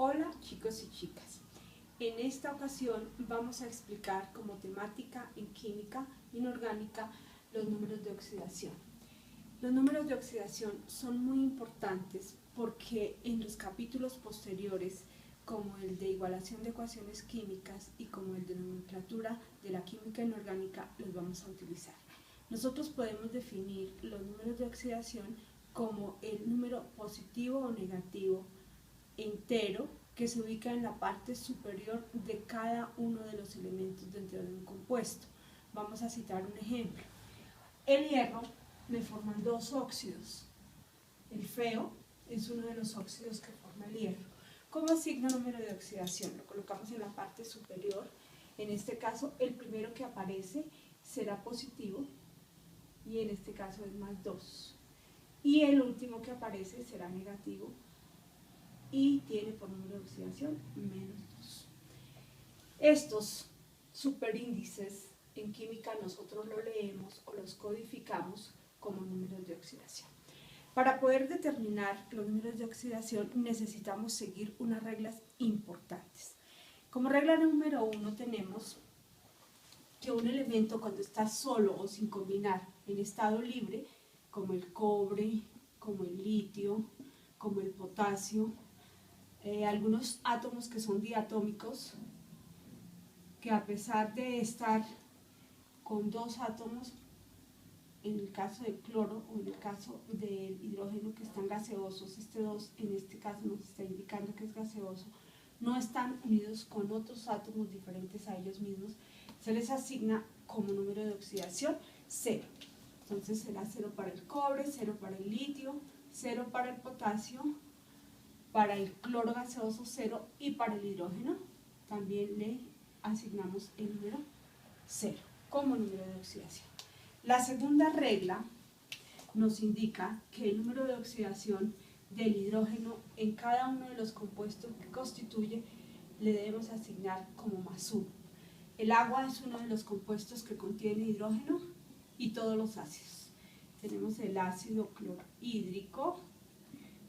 Hola chicos y chicas, en esta ocasión vamos a explicar como temática en química inorgánica los números de oxidación. Los números de oxidación son muy importantes porque en los capítulos posteriores, como el de igualación de ecuaciones químicas y como el de nomenclatura de la química inorgánica, los vamos a utilizar. Nosotros podemos definir los números de oxidación como el número positivo o negativo entero que se ubica en la parte superior de cada uno de los elementos dentro de un compuesto. Vamos a citar un ejemplo. El hierro me forman dos óxidos. El feo es uno de los óxidos que forma el hierro. ¿Cómo asigna número de oxidación? Lo colocamos en la parte superior. En este caso, el primero que aparece será positivo y en este caso es más 2. Y el último que aparece será negativo y tiene por número de oxidación menos 2. Estos superíndices en química nosotros los leemos o los codificamos como números de oxidación. Para poder determinar los números de oxidación necesitamos seguir unas reglas importantes. Como regla número 1 tenemos que un elemento cuando está solo o sin combinar en estado libre, como el cobre, como el litio, como el potasio, algunos átomos que son diatómicos, que a pesar de estar con dos átomos, en el caso del cloro o en el caso del hidrógeno que están gaseosos, este 2 en este caso nos está indicando que es gaseoso, no están unidos con otros átomos diferentes a ellos mismos, se les asigna como número de oxidación 0. Entonces será 0 para el cobre, 0 para el litio, 0 para el potasio, para el cloro gaseoso 0 y para el hidrógeno también le asignamos el número 0 como número de oxidación. La segunda regla nos indica que el número de oxidación del hidrógeno en cada uno de los compuestos que constituye le debemos asignar como más 1. El agua es uno de los compuestos que contiene hidrógeno y todos los ácidos. Tenemos el ácido clorhídrico,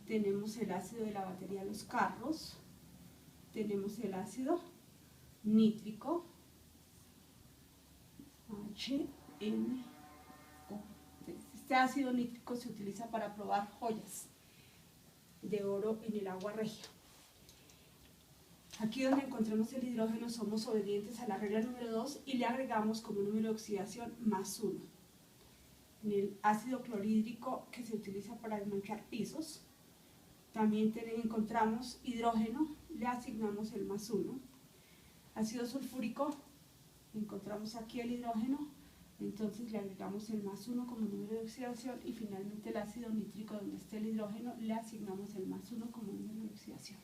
tenemos el ácido de la batería de los carros, tenemos el ácido nítrico, HNO. Este ácido nítrico se utiliza para probar joyas de oro en el agua regia. Aquí donde encontremos el hidrógeno somos obedientes a la regla número 2 y le agregamos como número de oxidación más 1. En el ácido clorhídrico que se utiliza para desmanchar pisos, también encontramos hidrógeno, le asignamos el más 1. Ácido sulfúrico, encontramos aquí el hidrógeno, entonces le agregamos el más 1 como número de oxidación y finalmente el ácido nítrico donde esté el hidrógeno le asignamos el más 1 como número de oxidación.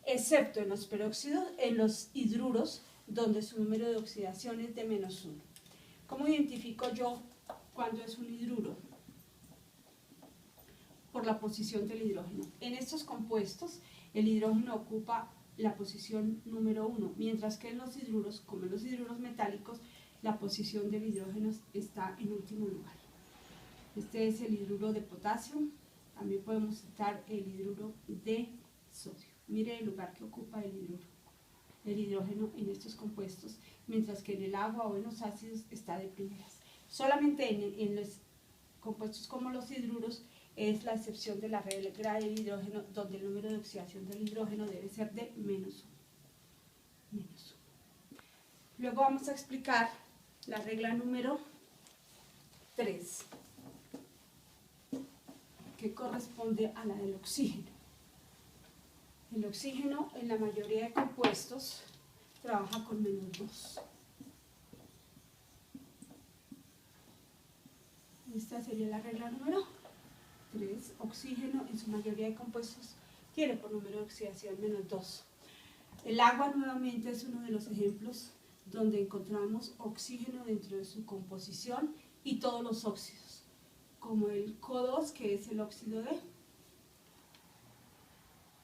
Excepto en los peróxidos, en los hidruros, donde su número de oxidación es de menos 1. ¿Cómo identifico yo cuando es un hidruro? Por la posición del hidrógeno. En estos compuestos, el hidrógeno ocupa la posición número 1, mientras que en los hidruros, como en los hidruros metálicos, la posición del hidrógeno está en último lugar. Este es el hidruro de potasio, también podemos citar el hidruro de sodio. Mire el lugar que ocupa el hidrógeno en estos compuestos, mientras que en el agua o en los ácidos está de primeras. Solamente en los compuestos como los hidruros es la excepción de la regla del hidrógeno, donde el número de oxidación del hidrógeno debe ser de menos 1. Luego vamos a explicar la regla número 3, que corresponde a la del oxígeno. El oxígeno en la mayoría de compuestos trabaja con menos 2. Esta sería la regla número 3. Oxígeno en su mayoría de compuestos tiene por número de oxidación menos 2. El agua nuevamente es uno de los ejemplos donde encontramos oxígeno dentro de su composición y todos los óxidos, como el CO2, que es el óxido de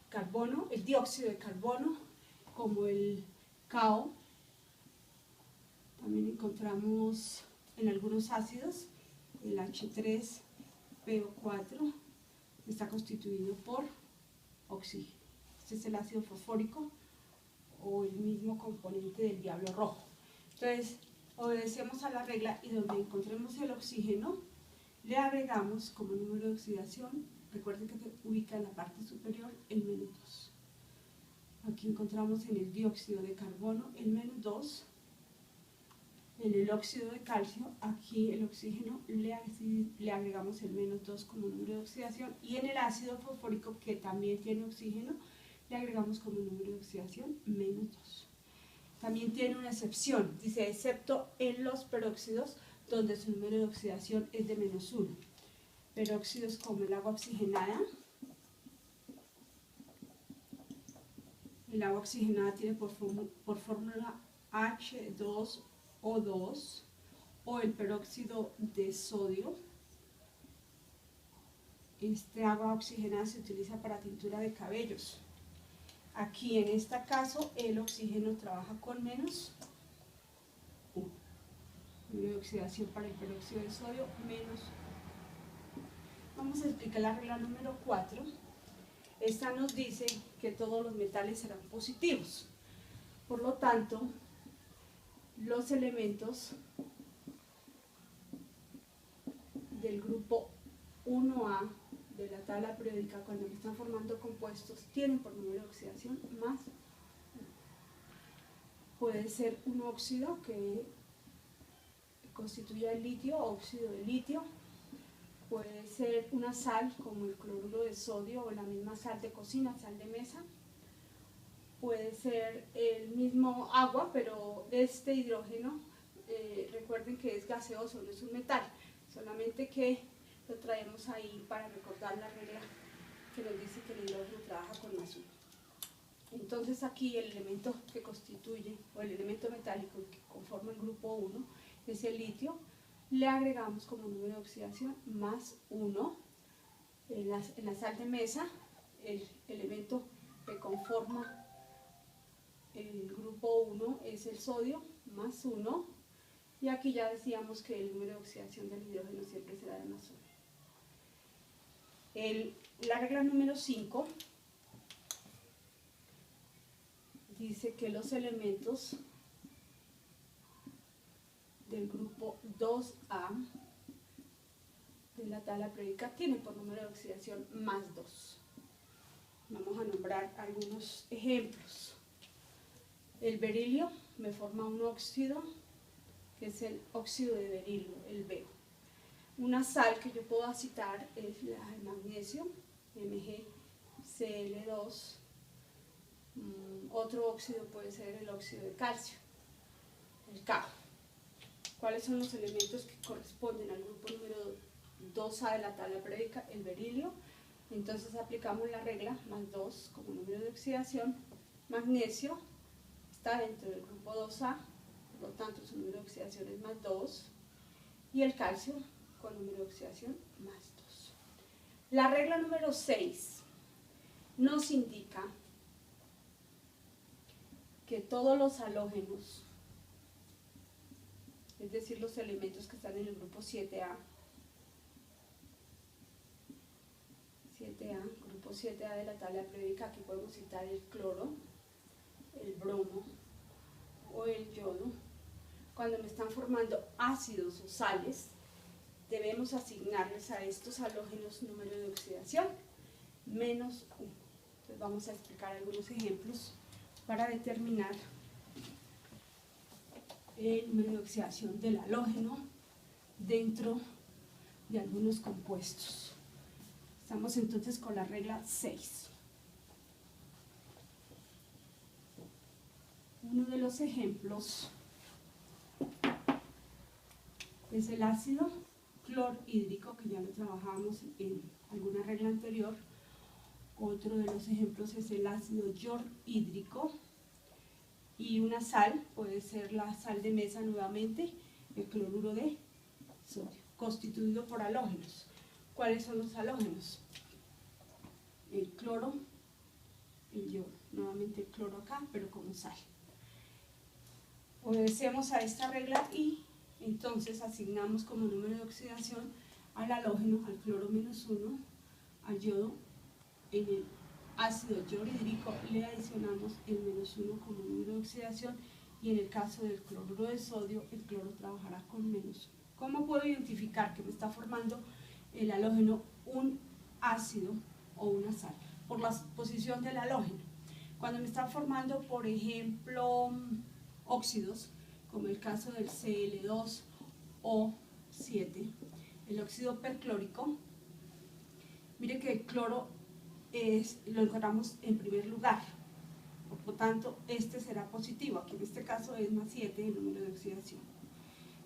carbono, el dióxido de carbono, como el CaO. También encontramos en algunos ácidos el H3PO4, está constituido por oxígeno. Este es el ácido fosfórico o el mismo componente del diablo rojo. Entonces, obedecemos a la regla y donde encontremos el oxígeno, le agregamos como número de oxidación, recuerden que se ubica en la parte superior, el -2. Aquí encontramos en el dióxido de carbono el -2, en el óxido de calcio, aquí el oxígeno, le agregamos el -2 como número de oxidación, y en el ácido fosfórico, que también tiene oxígeno, le agregamos como número de oxidación -2. También tiene una excepción, dice excepto en los peróxidos, donde su número de oxidación es de -1. Peróxidos como el agua oxigenada. El agua oxigenada tiene por fórmula H2O2, o el peróxido de sodio. Este agua oxigenada se utiliza para tintura de cabellos. Aquí en este caso el oxígeno trabaja con -1. Número de oxidación para el peróxido de sodio, -1. Vamos a explicar la regla número 4. Esta nos dice que todos los metales serán positivos. Por lo tanto, los elementos del grupo 1A de la tabla periódica, cuando están formando compuestos, tienen por número de oxidación +1. Puede ser un óxido que constituya el litio, óxido de litio. Puede ser una sal como el cloruro de sodio o la misma sal de cocina, sal de mesa. Puede ser el mismo agua, pero este hidrógeno, recuerden que es gaseoso, no es un metal, solamente que lo traemos ahí para recordar la regla que nos dice que el hidrógeno trabaja con +1. Entonces aquí el elemento que constituye, o el elemento metálico que conforma el grupo 1, es el litio. Le agregamos como número de oxidación +1. En la sal de mesa, el elemento que conforma el grupo 1 es el sodio, +1. Y aquí ya decíamos que el número de oxidación del hidrógeno siempre será de +1. La regla número 5 dice que los elementos del grupo 2A de la tabla periódica tienen por número de oxidación +2. Vamos a nombrar algunos ejemplos. El berilio me forma un óxido, que es el óxido de berilio, el BeO. Una sal que yo puedo citar es el magnesio, MgCl2. Otro óxido puede ser el óxido de calcio, el Ca. ¿Cuáles son los elementos que corresponden al grupo número 2A de la tabla periódica? El berilio. Entonces aplicamos la regla +2 como número de oxidación. Magnesio está dentro del grupo 2A, por lo tanto su número de oxidación es +2. Y el calcio con número de oxidación +2. La regla número 6 nos indica que todos los halógenos, es decir, los elementos que están en el grupo 7A, grupo 7A de la tabla periódica, aquí podemos citar el cloro, el bromo o el yodo. Cuando me están formando ácidos o sales, debemos asignarles a estos halógenos número de oxidación -1. Entonces vamos a explicar algunos ejemplos para determinar el número de oxidación del halógeno dentro de algunos compuestos. Estamos entonces con la regla 6. Uno de los ejemplos es el ácido clorhídrico, que ya lo trabajamos en alguna regla anterior. Otro de los ejemplos es el ácido yorhídrico. Y una sal, puede ser la sal de mesa nuevamente, el cloruro de sodio, constituido por halógenos. ¿Cuáles son los halógenos? El cloro, el yodo, nuevamente el cloro acá, pero como sal. Obedecemos a esta regla y entonces asignamos como número de oxidación al halógeno, al cloro -1, al yodo en el ácido clorhídrico le adicionamos el -1 como número de oxidación, y en el caso del cloruro de sodio, el cloro trabajará con -1. ¿Cómo puedo identificar que me está formando el halógeno un ácido o una sal? Por la posición del halógeno. Cuando me están formando, por ejemplo, óxidos, como el caso del Cl2O7, el óxido perclórico, mire que el cloro lo encontramos en primer lugar, por lo tanto este será positivo, aquí en este caso es +7 el número de oxidación.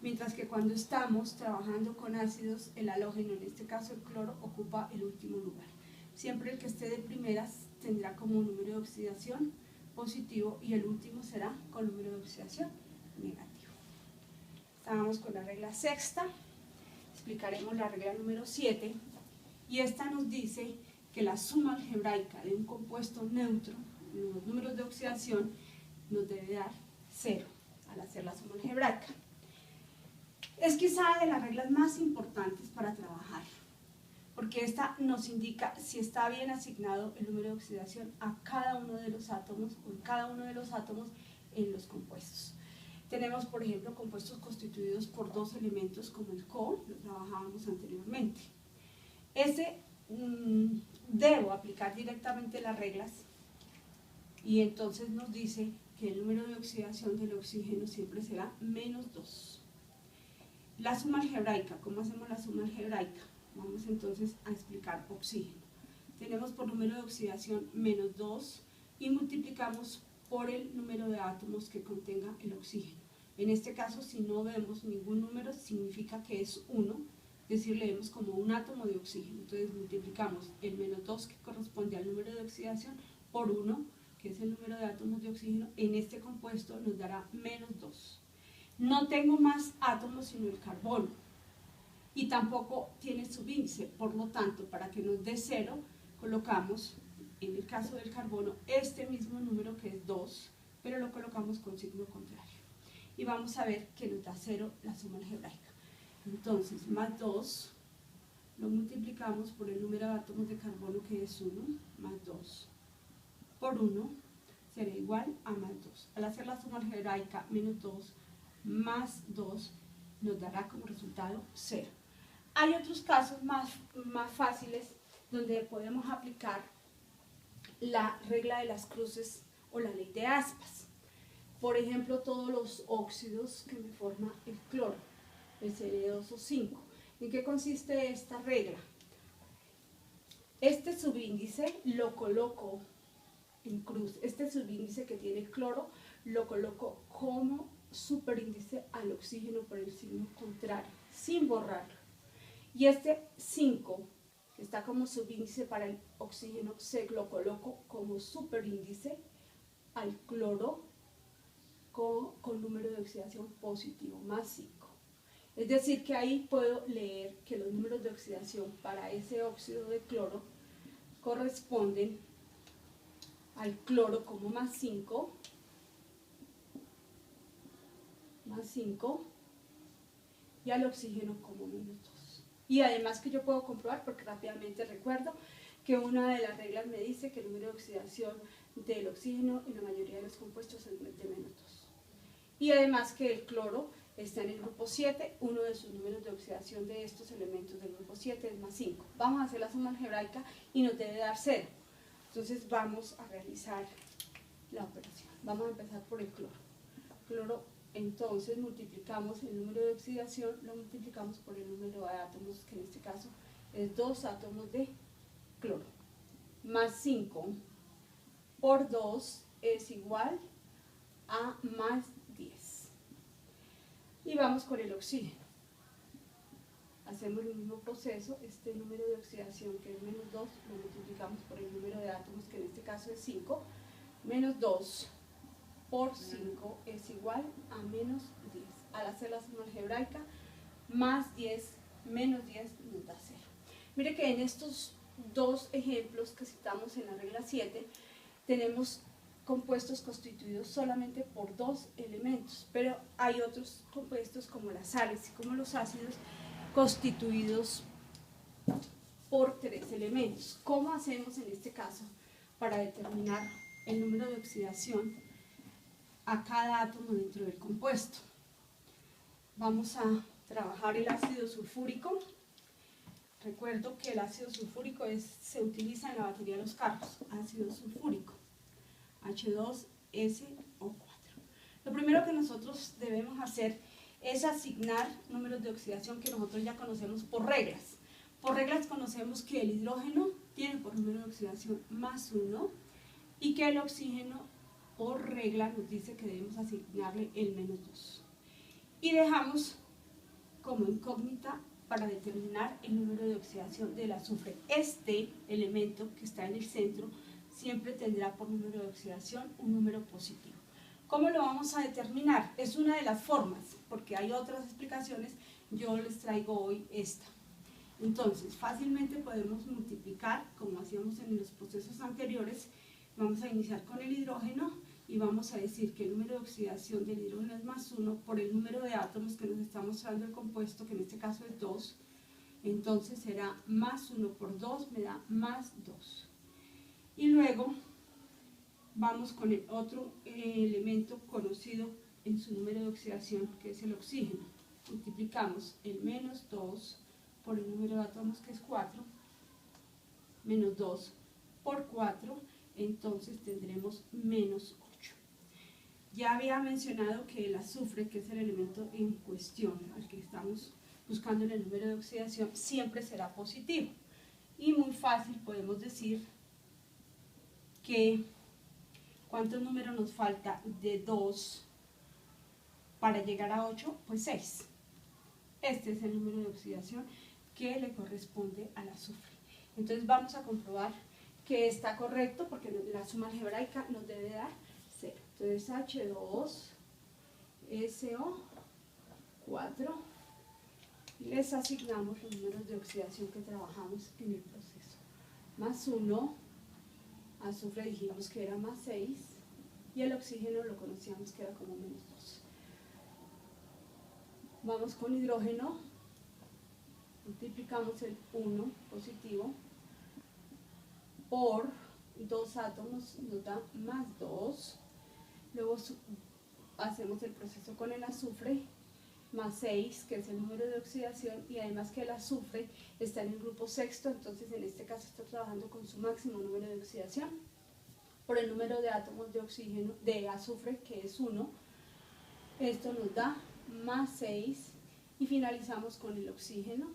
Mientras que cuando estamos trabajando con ácidos, el halógeno, en este caso el cloro, ocupa el último lugar. Siempre el que esté de primeras tendrá como número de oxidación positivo y el último será con número de oxidación negativo. Estábamos con la regla sexta, explicaremos la regla número 7, y esta nos dice que la suma algebraica de un compuesto neutro, los números de oxidación, nos debe dar 0 al hacer la suma algebraica. Es quizá de las reglas más importantes para trabajar, porque esta nos indica si está bien asignado el número de oxidación a cada uno de los átomos o en cada uno de los átomos en los compuestos. Tenemos, por ejemplo, compuestos constituidos por dos elementos como el CO, lo trabajábamos anteriormente. Debo aplicar directamente las reglas y entonces nos dice que el número de oxidación del oxígeno siempre será -2. La suma algebraica, ¿cómo hacemos la suma algebraica? Vamos entonces a explicar oxígeno. Tenemos por número de oxidación -2 y multiplicamos por el número de átomos que contenga el oxígeno. En este caso, si no vemos ningún número, significa que es 1, es decir, leemos como un átomo de oxígeno. Entonces multiplicamos el -2, que corresponde al número de oxidación, por 1, que es el número de átomos de oxígeno. En este compuesto nos dará -2. No tengo más átomos sino el carbono, y tampoco tiene subíndice, por lo tanto, para que nos dé 0, colocamos, en el caso del carbono, este mismo número que es 2, pero lo colocamos con signo contrario. Y vamos a ver que nos da 0 la suma algebraica. Entonces, +2 lo multiplicamos por el número de átomos de carbono, que es 1, +2 por 1 será igual a +2. Al hacer la suma algebraica, -2 más 2 nos dará como resultado 0. Hay otros casos más fáciles donde podemos aplicar la regla de las cruces o la ley de aspas. Por ejemplo, todos los óxidos que me forma el cloro, el Cl2O5. ¿En qué consiste esta regla? Este subíndice lo coloco en cruz. Este subíndice que tiene el cloro lo coloco como superíndice al oxígeno por el signo contrario, sin borrarlo. Y este 5, que está como subíndice para el oxígeno, se lo coloco como superíndice al cloro con número de oxidación positivo, +5. Es decir, que ahí puedo leer que los números de oxidación para ese óxido de cloro corresponden al cloro como +5, y al oxígeno como -2. Y además que yo puedo comprobar, porque rápidamente recuerdo que una de las reglas me dice que el número de oxidación del oxígeno en la mayoría de los compuestos es de -2. Y además que el cloro está en el grupo 7, uno de sus números de oxidación de estos elementos del grupo 7 es +5. Vamos a hacer la suma algebraica y nos debe dar 0. Entonces vamos a realizar la operación. Vamos a empezar por el cloro. Cloro, entonces multiplicamos el número de oxidación, lo multiplicamos por el número de átomos, que en este caso es 2 átomos de cloro. +5 por 2 es igual a +10. Y vamos con el oxígeno. Hacemos el mismo proceso, este número de oxidación que es -2 lo multiplicamos por el número de átomos, que en este caso es 5, -2 por 5 es igual a -10. Al hacer la suma algebraica, +10 menos 10 nos da 0. Mire que en estos dos ejemplos que citamos en la regla 7, tenemos compuestos constituidos solamente por dos elementos, pero hay otros compuestos como las sales y como los ácidos constituidos por 3 elementos. ¿Cómo hacemos en este caso para determinar el número de oxidación a cada átomo dentro del compuesto. Vamos a trabajar el ácido sulfúrico. Recuerdo que el ácido sulfúrico se utiliza en la batería de los carros, ácido sulfúrico, H2SO4. Lo primero que nosotros debemos hacer es asignar números de oxidación que nosotros ya conocemos por reglas. Por reglas conocemos que el hidrógeno tiene por número de oxidación +1 y que el oxígeno por regla nos dice que debemos asignarle el -2. Y dejamos como incógnita para determinar el número de oxidación del azufre. Este elemento que está en el centro siempre tendrá por número de oxidación un número positivo. ¿Cómo lo vamos a determinar? Es una de las formas, porque hay otras explicaciones, yo les traigo hoy esta. Entonces, fácilmente podemos multiplicar, como hacíamos en los procesos anteriores. Vamos a iniciar con el hidrógeno y vamos a decir que el número de oxidación del hidrógeno es +1 por el número de átomos que nos está mostrando el compuesto, que en este caso es 2. Entonces será +1 por 2 me da +2. Y luego vamos con el otro elemento conocido en su número de oxidación, que es el oxígeno. Multiplicamos el -2 por el número de átomos, que es 4, -2 por 4, entonces tendremos -8. Ya había mencionado que el azufre, que es el elemento en cuestión, al que estamos buscando en el número de oxidación, siempre será positivo. Y muy fácil podemos decir que ¿cuántos números nos falta de 2 para llegar a 8? Pues 6. Este es el número de oxidación que le corresponde al azufre. Entonces vamos a comprobar que está correcto, porque la suma algebraica nos debe dar 0. Entonces H2SO4, les asignamos los números de oxidación que trabajamos en el proceso. +1, azufre dijimos que era +6, y el oxígeno lo conocíamos que era como -2. Vamos con hidrógeno, multiplicamos el 1 positivo por 2 átomos, nos da +2. Luego hacemos el proceso con el azufre, +6, que es el número de oxidación, y además que el azufre está en el grupo sexto, entonces en este caso está trabajando con su máximo número de oxidación, por el número de átomos de oxígeno, de azufre, que es 1. Esto nos da +6, y finalizamos con el oxígeno.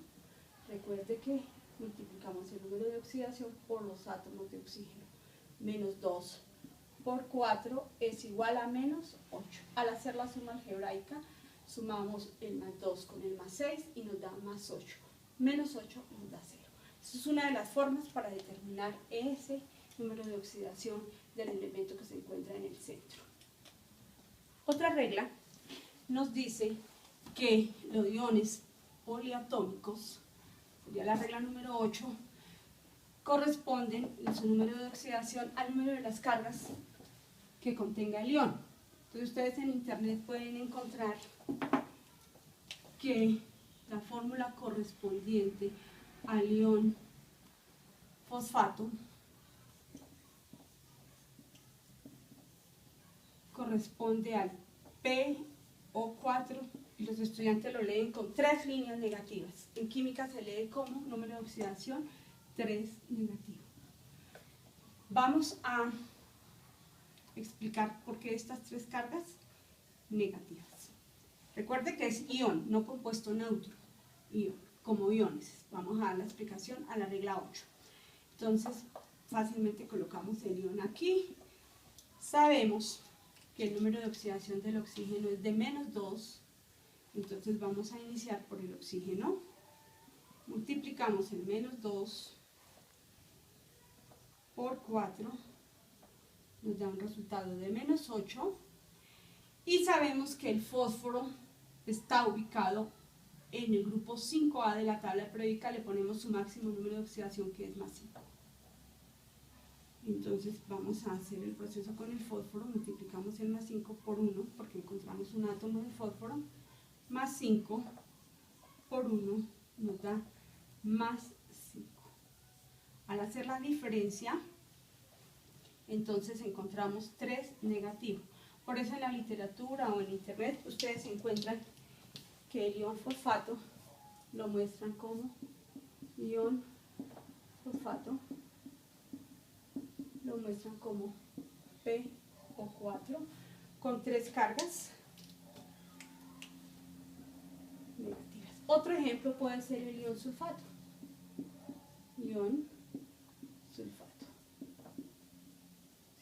Recuerde que multiplicamos el número de oxidación por los átomos de oxígeno. -2 por 4 es igual a -8. Al hacer la suma algebraica, sumamos el +2 con el +6 y nos da +8. -8 nos da 0. Esa es una de las formas para determinar ese número de oxidación del elemento que se encuentra en el centro. Otra regla nos dice que los iones poliatómicos, sería la regla número 8, corresponden en su número de oxidación al número de las cargas que contenga el ion. Entonces ustedes en internet pueden encontrar que la fórmula correspondiente al ion fosfato corresponde al PO4, y los estudiantes lo leen con 3 líneas negativas. En química se lee como número de oxidación 3 negativo. Vamos a explicar por qué estas 3 cargas negativas. Recuerde que es ion, no compuesto neutro, ion, como iones. Vamos a dar la explicación a la regla 8. Entonces, fácilmente colocamos el ion aquí. Sabemos que el número de oxidación del oxígeno es de -2, entonces vamos a iniciar por el oxígeno. Multiplicamos el -2 por 4, nos da un resultado de -8, y sabemos que el fósforo está ubicado en el grupo 5A de la tabla periódica. Le ponemos su máximo número de oxidación, que es +5. Entonces vamos a hacer el proceso con el fósforo. Multiplicamos el +5 por 1, porque encontramos un átomo de fósforo. +5 por 1 nos da +5. Al hacer la diferencia, entonces encontramos 3 negativo. Por eso en la literatura o en internet ustedes encuentran que el ion fosfato lo muestran como ion fosfato, lo muestran como PO4 con 3 cargas negativas. Otro ejemplo puede ser el ion sulfato. Ion sulfato.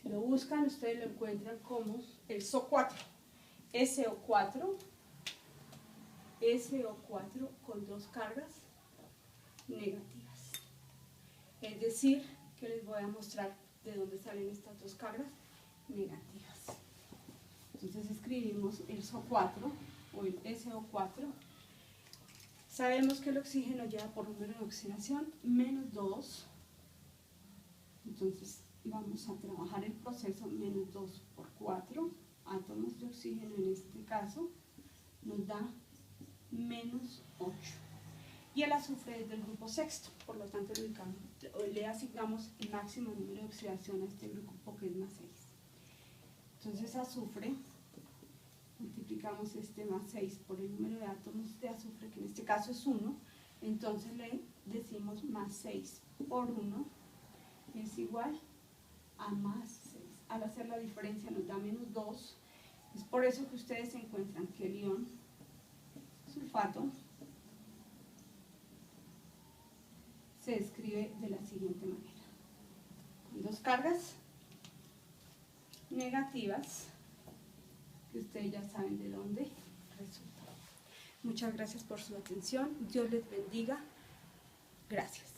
Si lo buscan, ustedes lo encuentran como el SO4. SO4 con 2 cargas negativas. Es decir, que les voy a mostrar de dónde salen estas 2 cargas negativas. Entonces escribimos el SO4 o el SO4. Sabemos que el oxígeno lleva por número de oxidación -2. Entonces vamos a trabajar el proceso -2 por 4 átomos de oxígeno, en este caso nos da -8. Y el azufre es del grupo sexto, por lo tanto le asignamos el máximo número de oxidación a este grupo, que es +6. Entonces azufre, multiplicamos este +6 por el número de átomos de azufre, que en este caso es 1, entonces le decimos +6 por 1 es igual a +6. Al hacer la diferencia nos da -2. Es por eso que ustedes encuentran que el ion sulfato se escribe de la siguiente manera, con 2 cargas negativas, que ustedes ya saben de dónde resulta. Muchas gracias por su atención. Dios les bendiga. Gracias.